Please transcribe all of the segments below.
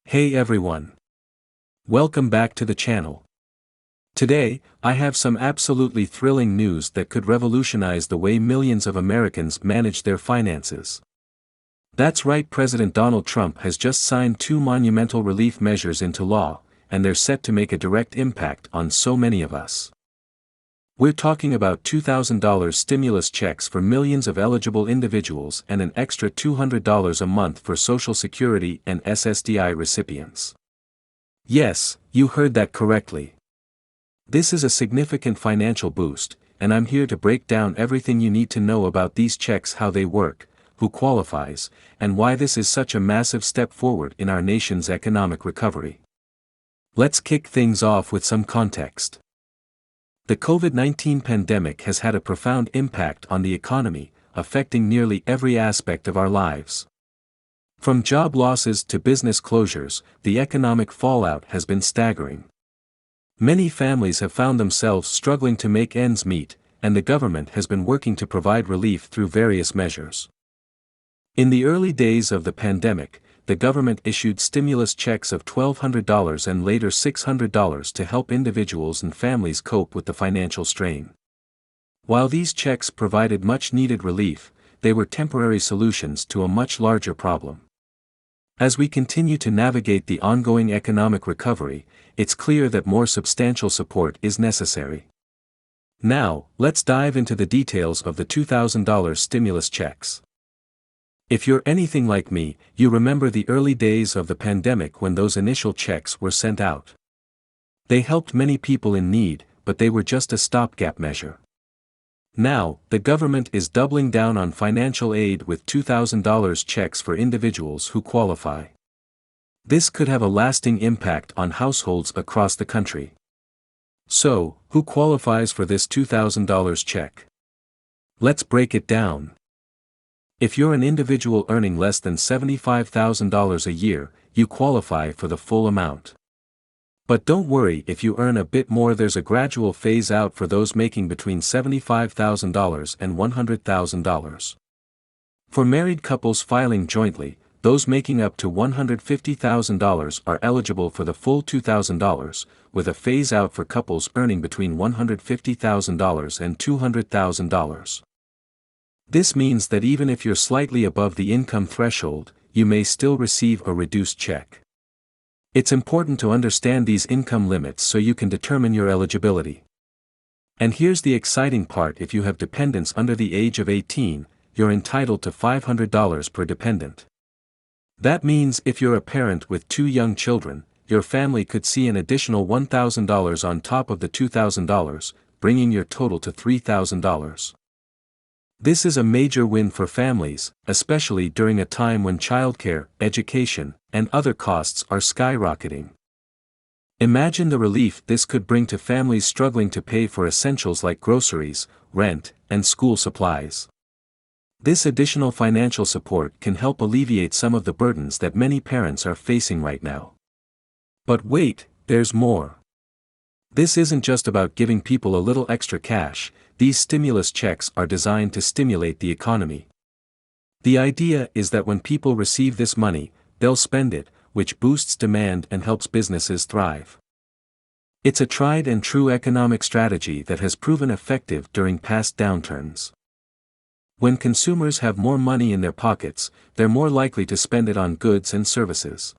Hey everyone. Welcome back to the channel. Today, I have some absolutely thrilling news that could revolutionize the way millions of Americans manage their finances. That's right, President Donald Trump has just signed two monumental relief measures into law, and they're set to make a direct impact on so many of us. We're talking about $2,000 stimulus checks for millions of eligible individuals and an extra $200 a month for Social Security and SSDI recipients. Yes, you heard that correctly. This is a significant financial boost, and I'm here to break down everything you need to know about these checks, how they work, who qualifies, and why this is such a massive step forward in our nation's economic recovery. Let's kick things off with some context. The COVID-19 pandemic has had a profound impact on the economy, affecting nearly every aspect of our lives. From job losses to business closures, the economic fallout has been staggering. Many families have found themselves struggling to make ends meet, and the government has been working to provide relief through various measures. In the early days of the pandemic, the government issued stimulus checks of $1,200 and later $600 to help individuals and families cope with the financial strain. While these checks provided much-needed relief, they were temporary solutions to a much larger problem. As we continue to navigate the ongoing economic recovery, it's clear that more substantial support is necessary. Now, let's dive into the details of the $2,000 stimulus checks. If you're anything like me, you remember the early days of the pandemic when those initial checks were sent out. They helped many people in need, but they were just a stopgap measure. Now, the government is doubling down on financial aid with $2,000 checks for individuals who qualify. This could have a lasting impact on households across the country. So, who qualifies for this $2,000 check? Let's break it down. If you're an individual earning less than $75,000 a year, you qualify for the full amount. But don't worry, if you earn a bit more, there's a gradual phase out for those making between $75,000 and $100,000. For married couples filing jointly, those making up to $150,000 are eligible for the full $2,000, with a phase out for couples earning between $150,000 and $200,000. This means that even if you're slightly above the income threshold, you may still receive a reduced check. It's important to understand these income limits so you can determine your eligibility. And here's the exciting part: if you have dependents under the age of 18, you're entitled to $500 per dependent. That means if you're a parent with two young children, your family could see an additional $1,000 on top of the $2,000, bringing your total to $3,000. This is a major win for families, especially during a time when childcare, education, and other costs are skyrocketing. Imagine the relief this could bring to families struggling to pay for essentials like groceries, rent, and school supplies. This additional financial support can help alleviate some of the burdens that many parents are facing right now. But wait, there's more. This isn't just about giving people a little extra cash. These stimulus checks are designed to stimulate the economy. The idea is that when people receive this money, they'll spend it, which boosts demand and helps businesses thrive. It's a tried and true economic strategy that has proven effective during past downturns. When consumers have more money in their pockets, they're more likely to spend it on goods and services.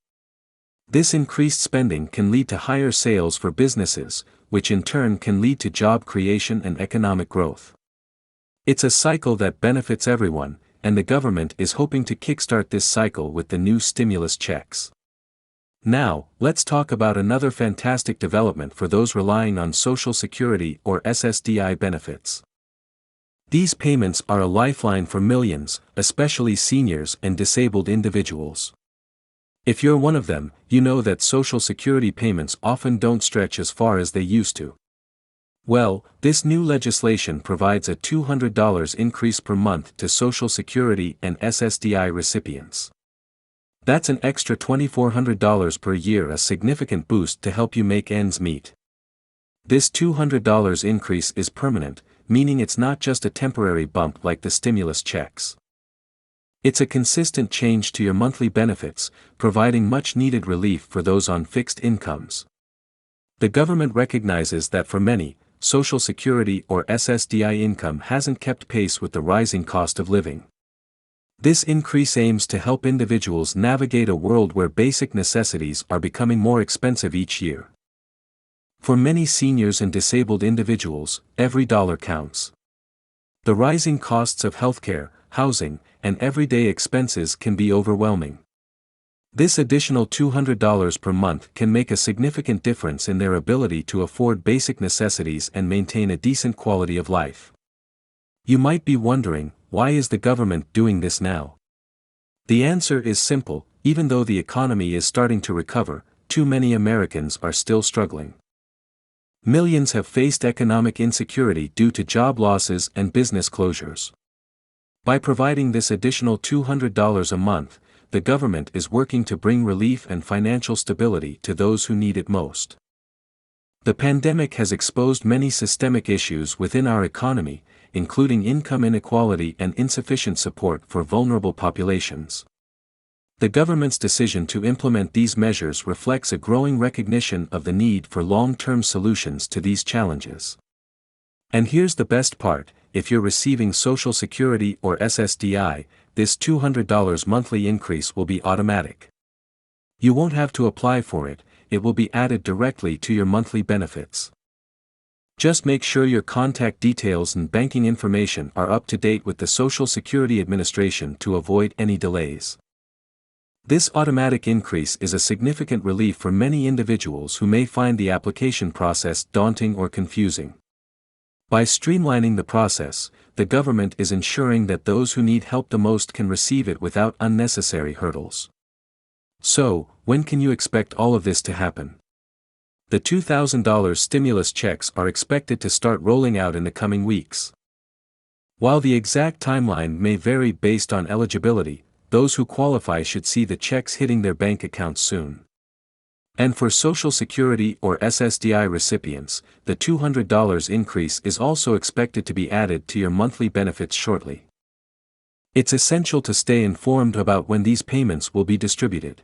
This increased spending can lead to higher sales for businesses, which in turn can lead to job creation and economic growth. It's a cycle that benefits everyone, and the government is hoping to kickstart this cycle with the new stimulus checks. Now, let's talk about another fantastic development for those relying on Social Security or SSDI benefits. These payments are a lifeline for millions, especially seniors and disabled individuals. If you're one of them, you know that Social Security payments often don't stretch as far as they used to. Well, this new legislation provides a $200 increase per month to Social Security and SSDI recipients. That's an extra $2,400 per year, a significant boost to help you make ends meet. This $200 increase is permanent, meaning it's not just a temporary bump like the stimulus checks. It's a consistent change to your monthly benefits, providing much-needed relief for those on fixed incomes. The government recognizes that for many, Social Security or SSDI income hasn't kept pace with the rising cost of living. This increase aims to help individuals navigate a world where basic necessities are becoming more expensive each year. For many seniors and disabled individuals, every dollar counts. The rising costs of healthcare, housing, and everyday expenses can be overwhelming. This additional $200 per month can make a significant difference in their ability to afford basic necessities and maintain a decent quality of life. You might be wondering, why is the government doing this now? The answer is simple: even though the economy is starting to recover, too many Americans are still struggling. Millions have faced economic insecurity due to job losses and business closures. By providing this additional $200 a month, the government is working to bring relief and financial stability to those who need it most. The pandemic has exposed many systemic issues within our economy, including income inequality and insufficient support for vulnerable populations. The government's decision to implement these measures reflects a growing recognition of the need for long-term solutions to these challenges. And here's the best part: if you're receiving Social Security or SSDI, this $200 monthly increase will be automatic. You won't have to apply for it, it will be added directly to your monthly benefits. Just make sure your contact details and banking information are up to date with the Social Security Administration to avoid any delays. This automatic increase is a significant relief for many individuals who may find the application process daunting or confusing. By streamlining the process, the government is ensuring that those who need help the most can receive it without unnecessary hurdles. So, when can you expect all of this to happen? The $2,000 stimulus checks are expected to start rolling out in the coming weeks. While the exact timeline may vary based on eligibility, those who qualify should see the checks hitting their bank accounts soon. And for Social Security or SSDI recipients, the $200 increase is also expected to be added to your monthly benefits shortly. It's essential to stay informed about when these payments will be distributed.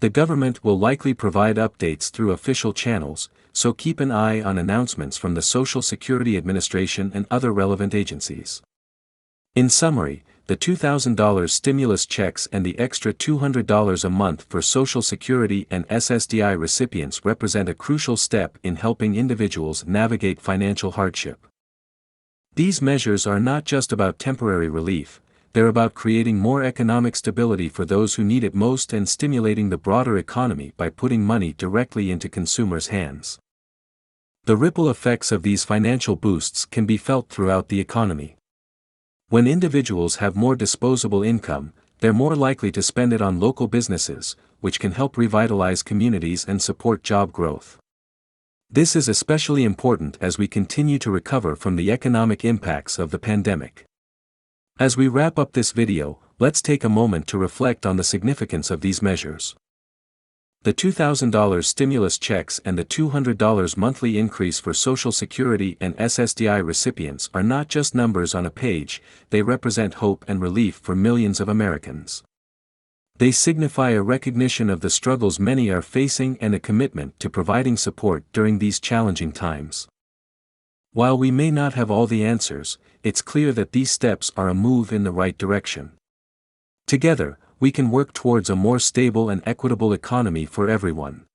The government will likely provide updates through official channels, so keep an eye on announcements from the Social Security Administration and other relevant agencies. In summary, the $2,000 stimulus checks and the extra $200 a month for Social Security and SSDI recipients represent a crucial step in helping individuals navigate financial hardship. These measures are not just about temporary relief, they're about creating more economic stability for those who need it most and stimulating the broader economy by putting money directly into consumers' hands. The ripple effects of these financial boosts can be felt throughout the economy. When individuals have more disposable income, they're more likely to spend it on local businesses, which can help revitalize communities and support job growth. This is especially important as we continue to recover from the economic impacts of the pandemic. As we wrap up this video, let's take a moment to reflect on the significance of these measures. The $2,000 stimulus checks and the $200 monthly increase for Social Security and SSDI recipients are not just numbers on a page, they represent hope and relief for millions of Americans. They signify a recognition of the struggles many are facing and a commitment to providing support during these challenging times. While we may not have all the answers, it's clear that these steps are a move in the right direction. Together, we can work towards a more stable and equitable economy for everyone.